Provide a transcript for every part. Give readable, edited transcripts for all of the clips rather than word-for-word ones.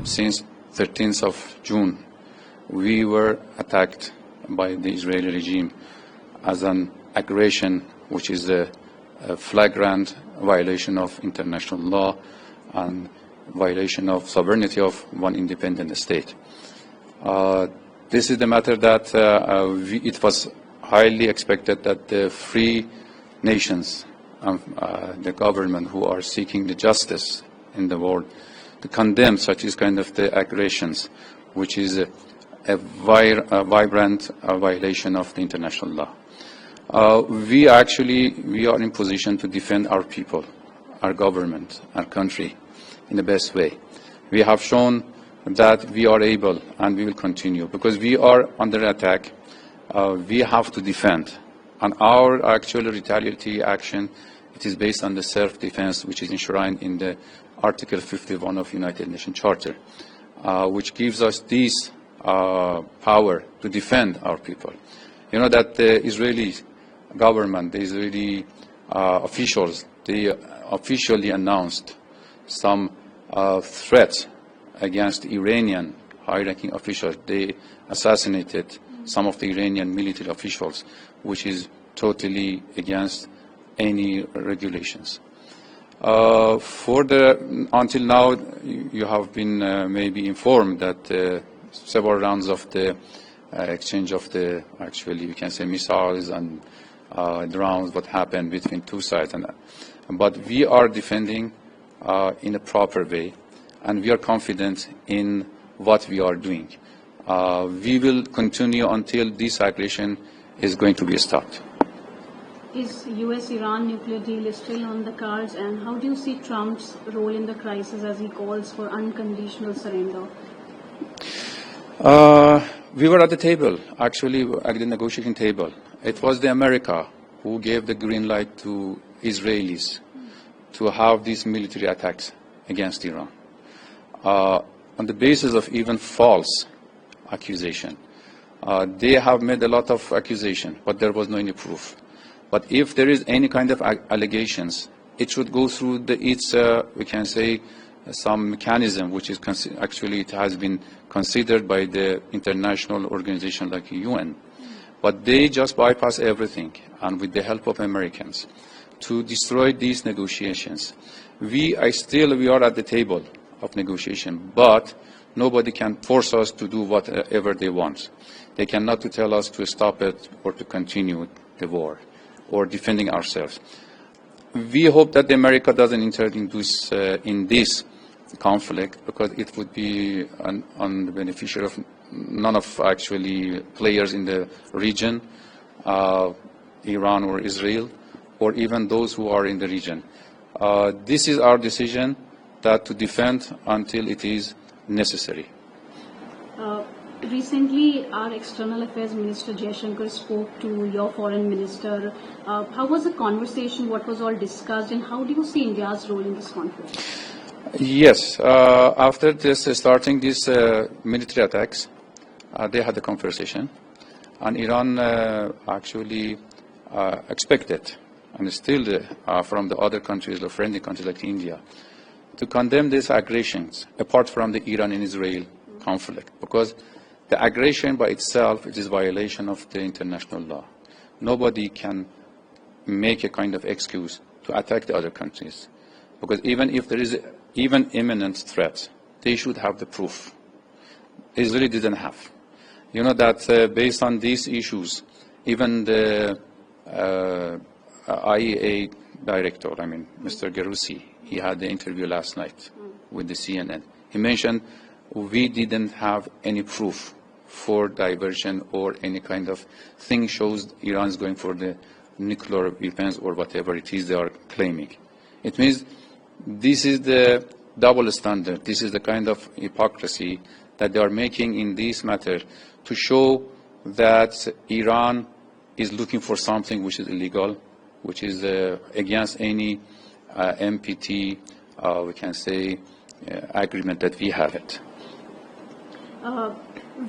since 13th of June, we were attacked by the Israeli regime as an aggression, which is a flagrant violation of international law and violation of sovereignty of one independent state. This is the matter that it was highly expected that the free nations, the government who are seeking the justice in the world, to condemn such as kind of the aggressions, which is a vibrant violation of the international law. We are in position to defend our people, our government, our country in the best way. We have shown that we are able, and we will continue, because we are under attack. We have to defend, and our actual retaliatory action, it is based on the self-defense, which is enshrined in the Article 51 of United Nations Charter, which gives us this power to defend our people. You know that the Israeli government, the Israeli officials, they officially announced some threats against Iranian high-ranking officials. They assassinated some of the Iranian military officials, which is totally against any regulations. Until now, you have been maybe informed that several rounds of the exchange of the, actually, you can say missiles and drones, what happened between two sides. But we are defending in a proper way, and we are confident in what we are doing. We will continue until this aggression is going to be stopped. Is U.S.-Iran nuclear deal still on the cards, and how do you see Trump's role in the crisis as he calls for unconditional surrender? We were at the table, actually, at the negotiating table. It was the America who gave the green light to Israelis to have these military attacks against Iran on the basis of even false accusation. They have made a lot of accusation, but there was no any proof. But if there is any kind of allegations, it should go through we can say, some mechanism, which is actually it has been considered by the international organization like UN. But they just bypass everything, and with the help of Americans, to destroy these negotiations. We are at the table of negotiation, but nobody can force us to do whatever they want. They cannot tell us to stop it or to continue the war or defending ourselves. We hope that America doesn't enter into in this conflict, because it would be unbeneficial of none of actually players in the region, Iran or Israel, or even those who are in the region. This is our decision, that to defend until it is necessary. Recently, our External Affairs Minister Jaishankar spoke to your Foreign Minister. How was the conversation? What was all discussed, and how do you see India's role in this conflict? Yes, after starting these military attacks, they had a conversation, and Iran actually expected, and still from the other countries, the friendly countries like India, to condemn these aggressions apart from the Iran and Israel conflict, because the aggression by itself, it is violation of the international law. Nobody can make a kind of excuse to attack the other countries, because even if there is even imminent threat, they should have the proof. Israel didn't have. You know that based on these issues, even the IEA director, Mr. Gerussi, he had the interview last night with the CNN. He mentioned we didn't have any proof for diversion or any kind of thing shows Iran is going for the nuclear weapons or whatever it is they are claiming. It means this is the double standard. This is the kind of hypocrisy that they are making in this matter to show that Iran is looking for something which is illegal, which is against any MPT, we can say, agreement that we have it.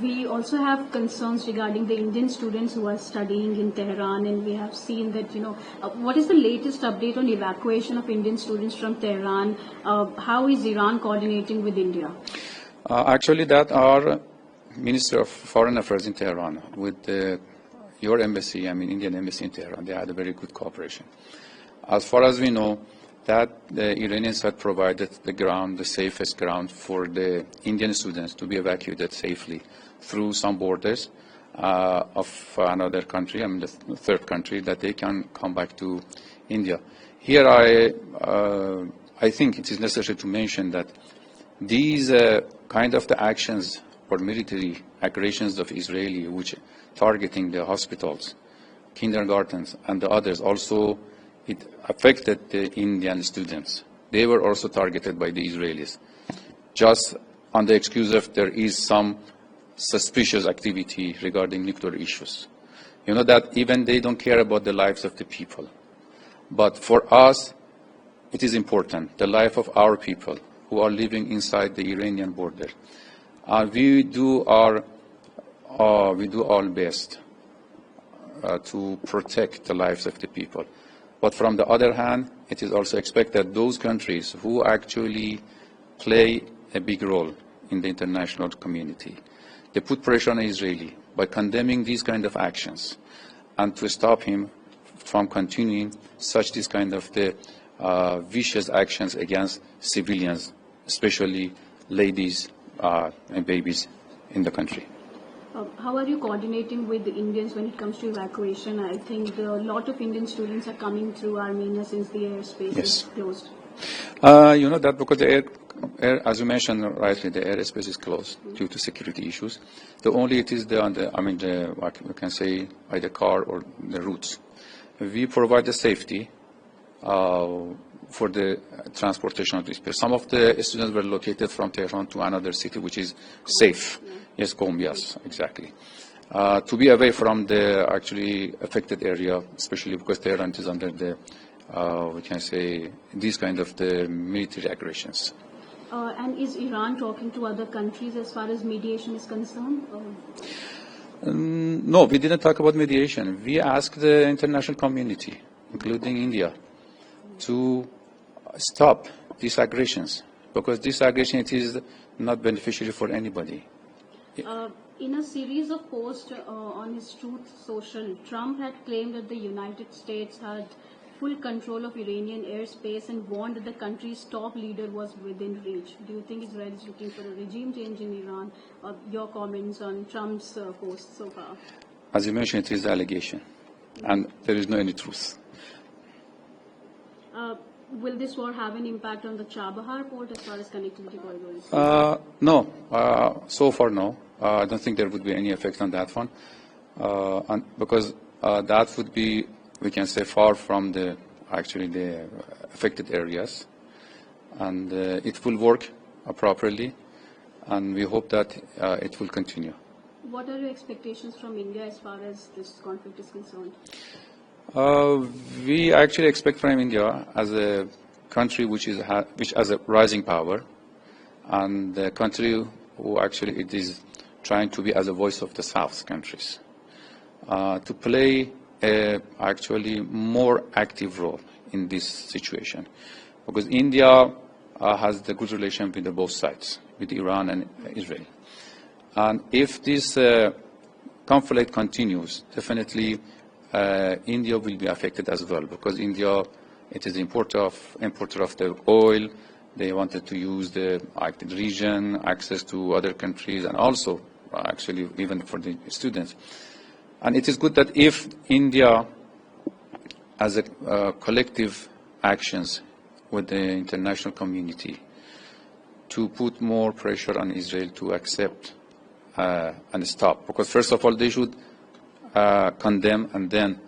We also have concerns regarding the Indian students who are studying in Tehran, and we have seen that, what is the latest update on evacuation of Indian students from Tehran? How is Iran coordinating with India? Actually, that our Minister of Foreign Affairs in Tehran with your embassy, I mean Indian embassy in Tehran, they had a very good cooperation. As far as we know, that the Iranians had provided the ground, the safest ground for the Indian students to be evacuated safely through some borders of another country, I mean the third country, that they can come back to India. Here I think it is necessary to mention that these kind of the actions or military aggressions of Israeli, which targeting the hospitals, kindergartens, and the others, also it affected the Indian students. They were also targeted by the Israelis, just on the excuse of there is some suspicious activity regarding nuclear issues. You know that even they don't care about the lives of the people. But for us, it is important, the life of our people who are living inside the Iranian border. We do our best to protect the lives of the people. But from the other hand, it is also expected those countries who actually play a big role in the international community, they put pressure on Israeli by condemning these kind of actions and to stop him from continuing this kind of the vicious actions against civilians, especially ladies and babies in the country. How are you coordinating with the Indians when it comes to evacuation? I think a lot of Indian students are coming through Armenia since the airspace is closed. You know that because the air, as you mentioned rightly, the airspace is closed due to security issues. The only it is what we can say by the car or the routes. We provide the safety for the transportation of this people. Some of the students were located from Tehran to another city, which is safe. Yes, Qom, yes, exactly. To be away from the actually affected area, especially because Tehran is under the, we can say, these kind of the military aggressions. And is Iran talking to other countries as far as mediation is concerned? No, we didn't talk about mediation. We asked the international community, including India, to stop these aggressions, because this aggression it is not beneficial for anybody. In a series of posts on his Truth Social, Trump had claimed that the United States had full control of Iranian airspace and warned that the country's top leader was within reach. Do you think Israel is looking for a regime change in Iran? Your comments on Trump's post so far? As you mentioned, it is an allegation, and there is no any truth. Will this war have an impact on the Chabahar port as far as connectivity corridors? No. So far, no. I don't think there would be any effect on that one, because that would be, we can say, far from the affected areas, and it will work properly, and we hope that it will continue. What are your expectations from India as far as this conflict is concerned? We actually expect from India as a country which has a rising power, and a country who actually it is trying to be as a voice of the South countries, to play a actually more active role in this situation, because India has the good relation with both sides, with Iran and Israel, and if this conflict continues, definitely India will be affected as well, because India, it is importer of the oil. They wanted to use the region, access to other countries, and also actually even for the students. And it is good that if India, as a collective actions with the international community, to put more pressure on Israel to accept and stop, because first of all they should condemn and then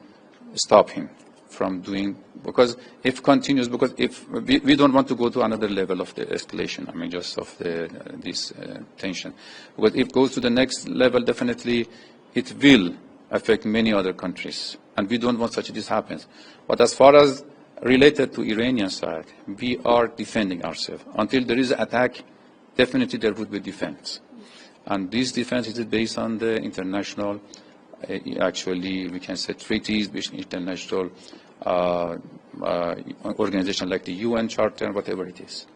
stop him from doing, because if continues, because if we don't want to go to another level of the escalation, just of this tension, because if it goes to the next level, definitely it will affect many other countries, and we don't want such this happens. But as far as related to Iranian side, we are defending ourselves. Until there is an attack, definitely there would be defense, and this defense is based on the international we can say treaties, international organization like the UN Charter, whatever it is.